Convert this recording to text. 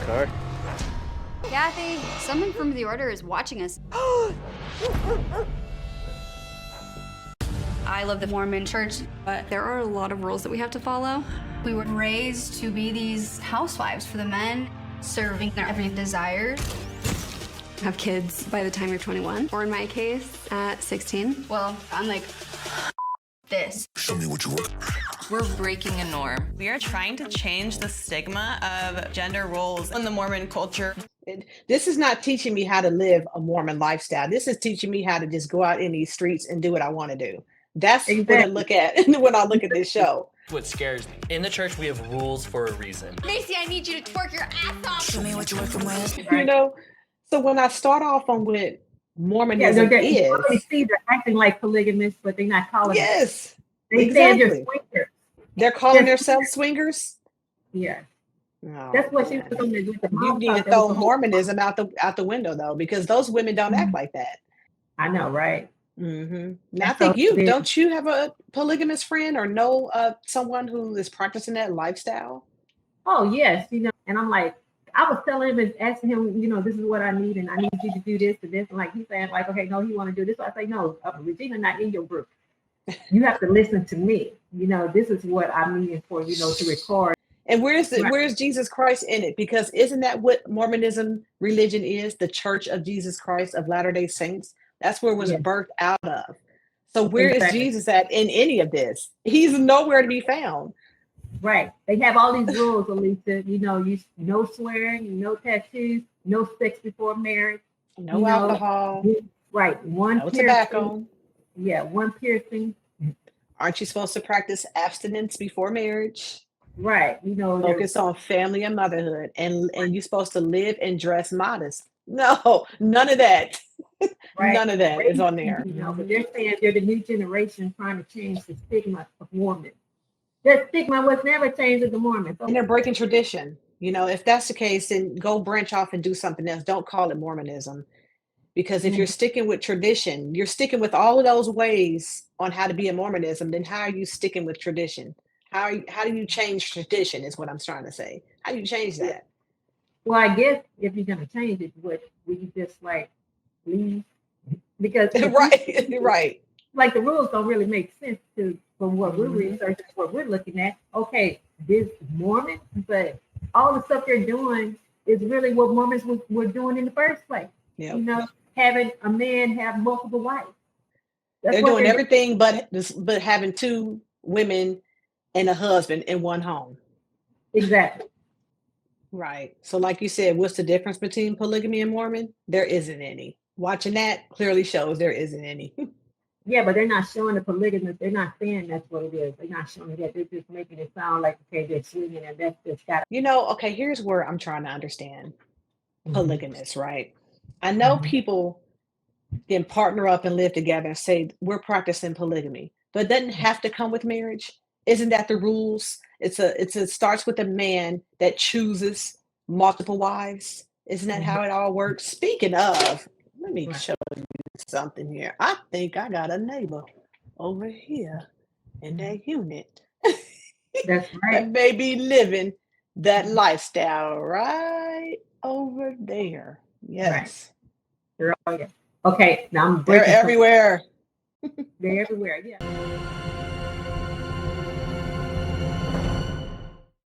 car. Kathy, someone from the order is watching us. I love the Mormon church, but there are a lot of rules that we have to follow. We were raised to be these housewives for the men, serving their every desire. Have kids by the time you're 21, or in my case, at 16. Well, I'm like this. Show me what you want. We're breaking a norm. We are trying to change the stigma of gender roles in the Mormon culture. This is not teaching me how to live a Mormon lifestyle. This is teaching me how to just go out in these streets and do what I want to do. That's what I look at when I look at this show. What scares me. In the church, we have rules for a reason. Macy, I need you to twerk your ass off. Show me what you're working with. You know, so when I start off on what Mormonism is, you see they're acting like polygamists, but they're not calling. Yes, they exactly. say they're swingers. They're calling themselves swingers. Yeah, oh, that's what she was going to do. You need to throw Mormonism out the window though, because those women don't act like that. I know, right? Mm-hmm. Now, I think don't you have a polygamous friend or know someone who is practicing that lifestyle? Oh yes, and I'm like, I was telling him and asking him, this is what I need, and I need you to do this and this, and like he's saying, like, okay, no, you want to do this. So I say, no, Regina, not in your group. You have to listen to me. This is what I'm needing for, to record. And where's Jesus Christ in it? Because isn't that what Mormonism religion is? The Church of Jesus Christ of Latter-day Saints. That's where it was birthed out of. So where is Jesus at in any of this? He's nowhere to be found. Right. They have all these rules, Elisa. No swearing, no tattoos, no sex before marriage, no alcohol. Right. No tobacco. Yeah, one piercing. Aren't you supposed to practice abstinence before marriage? Right. Focus on family and motherhood, and you're supposed to live and dress modest. No, none of that. Right. None of that is on there. But they're saying they're the new generation trying to change the stigma of Mormon. That stigma was never changed as the Mormons. And they're breaking tradition. If that's the case, then go branch off and do something else. Don't call it Mormonism. Because if you're sticking with tradition, you're sticking with all of those ways on how to be a Mormonism, then how are you sticking with tradition? How do you change tradition is what I'm trying to say. How do you change that? Well, I guess if you're going to change it, would you just like leave? Because right. Like the rules don't really make sense from what we're researching, what we're looking at. Okay, this Mormon, but all the stuff they're doing is really what Mormons were doing in the first place. Yep. Having a man have multiple wives. They're doing everything but having two women and a husband in one home. Exactly. Right. So like you said, what's the difference between polygamy and Mormon? There isn't any. Watching that clearly shows there isn't any. Yeah, but they're not showing the polygamous. They're not saying that's what it is. They're not showing that. They're just making it sound like, okay, they're swinging and that's just got. Okay, here's where I'm trying to understand polygamous, right? I know people can partner up and live together and say we're practicing polygamy, but it doesn't have to come with marriage. Isn't that the rules? It starts with a man that chooses multiple wives. Isn't that how it all works? Speaking of, let me show you something here. I think I got a neighbor over here in that unit. That's right. That may be living that lifestyle right over there. Yes. Right. Okay, now they're everywhere. They're everywhere, yeah.